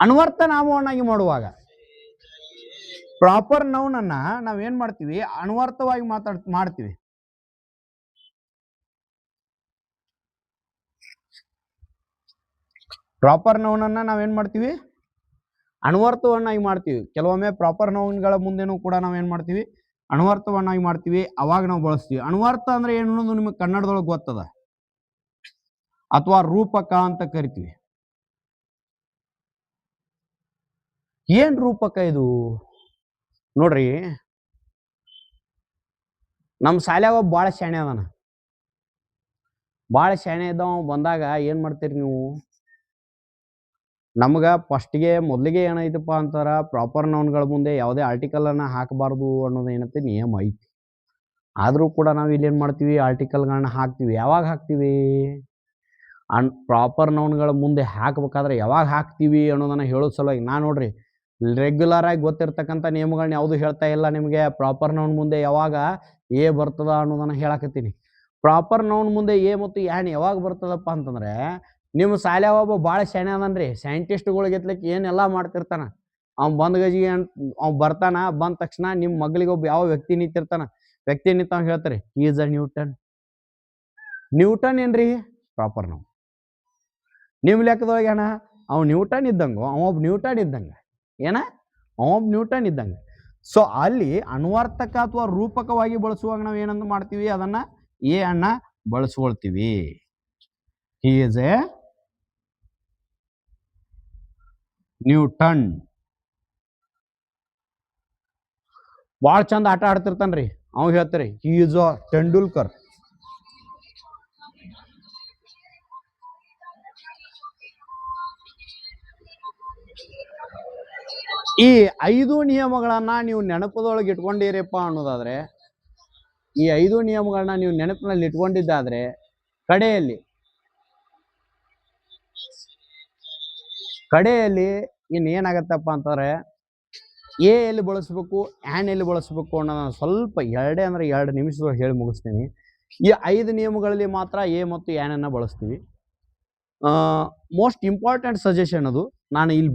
ಅನ್ವರ್ಥ ನಾಮವನ್ನಾಗಿ ಮಾಡುವಾಗ proper noun ಅನ್ನ ನಾವೇನ್ ಮಾಡ್ತೀವಿ, ಅನ್ವರ್ಥವಾಗಿ ಮಾಡ್ತೀವಿ. ಪ್ರಾಪರ್ ನೌನ್ ಅನ್ನ ನಾವೇನ್ ಮಾಡ್ತೀವಿ, ಅನ್ವರ್ಥವನ್ನಾಗಿ ಮಾಡ್ತೀವಿ. ಕೆಲವೊಮ್ಮೆ ಪ್ರಾಪರ್ ನೌನ್ಗಳ ಮುಂದೆನೂ ಕೂಡ ನಾವೇನ್ ಮಾಡ್ತೀವಿ, ಅನ್ವರ್ಥವನ್ನಾಗಿ ಮಾಡ್ತೀವಿ. ಅವಾಗ ನಾವು ಬಳಸ್ತೀವಿ. ಅನ್ವರ್ಥ ಅಂದ್ರೆ ಏನು ಅನ್ನೋದು ನಿಮಗೆ ಕನ್ನಡದೊಳಗೆ ಗೊತ್ತದ, ಅಥವಾ ರೂಪಕ ಅಂತ ಕರಿತೀವಿ. ಏನ್ ರೂಪಕ ಇದು ನೋಡ್ರಿ, ನಮ್ಮ ಶಾಲ್ಯಾಗ ಒಬ್ಬ ಭಾಳ ಶಾಣೆ ಅದಾನ. ಭಾಳ ಶಾಣೆ ಇದ್ದವ ಬಂದಾಗ ಏನ್ ಮಾಡ್ತೀರಿ ನೀವು, ನಮ್ಗ ಫಸ್ಟ್ಗೆ ಮೊದಲಿಗೆ ಏನೈತಪ್ಪ ಅಂತಾರ, ಪ್ರಾಪರ್ ನೌನ್ಗಳ ಮುಂದೆ ಯಾವುದೇ ಆರ್ಟಿಕಲ್ ಅನ್ನ ಹಾಕಬಾರ್ದು ಅನ್ನೋದು ಏನೈತಿ ನಿಯಮ ಐತಿ. ಆದ್ರೂ ಕೂಡ ನಾವು ಇಲ್ಲಿ ಏನ್ ಮಾಡ್ತೀವಿ, ಆರ್ಟಿಕಲ್ಗಳನ್ನ ಹಾಕ್ತಿವಿ. ಯಾವಾಗ ಹಾಕ್ತಿವಿ, ಪ್ರಾಪರ್ ನೌನ್ಗಳ ಮುಂದೆ ಹಾಕಬೇಕಾದ್ರೆ ಯಾವಾಗ ಹಾಕ್ತಿವಿ ಅನ್ನೋದನ್ನ ಹೇಳೋದ್ ಸಲುವಾಗಿ ನಾ ನೋಡ್ರಿ ರೆಗ್ಯುಲರ್ ಆಗಿ ಗೊತ್ತಿರ್ತಕ್ಕಂಥ ನಿಯಮಗಳನ್ನ ಯಾವುದು ಹೇಳ್ತಾ ಇಲ್ಲ ನಿಮಗೆ. ಪ್ರಾಪರ್ ನೌನ್ ಮುಂದೆ ಯಾವಾಗ ಎ ಬರ್ತದ ಅನ್ನೋದನ್ನ ಹೇಳಕತ್ತೀನಿ. ಪ್ರಾಪರ್ ನೌನ್ ಮುಂದೆ ಎ ಮತ್ತು ಯಾನ್ ಯಾವಾಗ ಬರ್ತದಪ್ಪ ಅಂತಂದ್ರೆ, ನಿಮ್ಮ ಶಾಲ್ಯಾಗ ಒಬ್ಬ ಭಾಳ ಶಾಣೆ ಅದನ್ರಿ, ಸೈಂಟಿಸ್ಟ್ಗಳಿಗೆ ಎತ್ಲಿಕ್ಕೆ ಏನೆಲ್ಲ ಮಾಡ್ತಿರ್ತಾನ. ಅವ್ನು ಬಂದ್ ಗಜಿಗೆ ಅವ್ನು ಬರ್ತಾನ, ಬಂದ ತಕ್ಷಣ ನಿಮ್ಮ ಮಗಳಿಗೆ ಒಬ್ಬ ಯಾವ ವ್ಯಕ್ತಿ ನಿಂತಿರ್ತಾನ, ವ್ಯಕ್ತಿ ನಿಂತ ಹೇಳ್ತಾರೆ ಈಸ್ ಅ ನ್ಯೂಟನ್. ನ್ಯೂಟನ್ ಏನ್ರಿ ಪ್ರಾಪರ್ ನೌನ್. ನಿಮ್ಮ ಲೆಕ್ಕದೊಳಗೆ ಏನ ಅವ್ನು ನ್ಯೂಟನ್ ಇದ್ದಂಗ, ಅವೊಬ್ಬ ನ್ಯೂಟನ್ ಇದ್ದಂಗ, ಏನ ಅವೊಬ್ಬ ನ್ಯೂಟನ್ ಇದ್ದಂಗ. ಸೊ ಅಲ್ಲಿ ಅನ್ವರ್ಥಕ ಅಥವಾ ರೂಪಕವಾಗಿ ಬಳಸುವಾಗ ನಾವು ಏನಂತ ಮಾಡ್ತೀವಿ, ಅದನ್ನ ಎ ಅನ್ನ ಬಳಸ್ಕೊಳ್ತೀವಿ. He is a Newton. ಭಾಳ ಚಂದ ಆಟ ಆಡ್ತಿರ್ತಾನ್ರಿ, ಅವ್ ಹೇಳ್ತಾರೆ ಹಿ ಈಸ್ ಅ ತೆಂಡೂಲ್ಕರ್. ಈ 5 ನಿಯಮಗಳನ್ನ ನೀವು ನೆನಪದೊಳಗೆ ಇಟ್ಕೊಂಡಿರಪ್ಪ ಅನ್ನೋದಾದ್ರೆ, ಈ 5 ನಿಯಮಗಳನ್ನ ನೀವು ನೆನಪಿನಲ್ಲಿ ಇಟ್ಕೊಂಡಿದ್ದಾದ್ರೆ, ಕಡೆಯಲ್ಲಿ ಇನ್ನೇನಾಗತ್ತಪ್ಪ ಅಂತಂದ್ರೆ, ಎ ಎಲ್ಲಿ ಬಳಸ್ಬೇಕು, ಆ್ಯನ್ ಎಲ್ಲಿ ಬಳಸ್ಬೇಕು ಅನ್ನೋದನ್ನ ಸ್ವಲ್ಪ 2 ನಿಮಿಷದೊಳಗೆ ಹೇಳಿ ಮುಗಿಸ್ತೀನಿ. ಈ 5 ನಿಯಮಗಳಲ್ಲಿ ಮಾತ್ರ ಎ ಮತ್ತು ಆ್ಯನ್ ಅನ್ನ ಬಳಸ್ತೀವಿ. ಮೋಸ್ಟ್ ಇಂಪಾರ್ಟೆಂಟ್ ಸಜೆಷನ್ ಅದು, ನಾನು ಇಲ್ಲಿ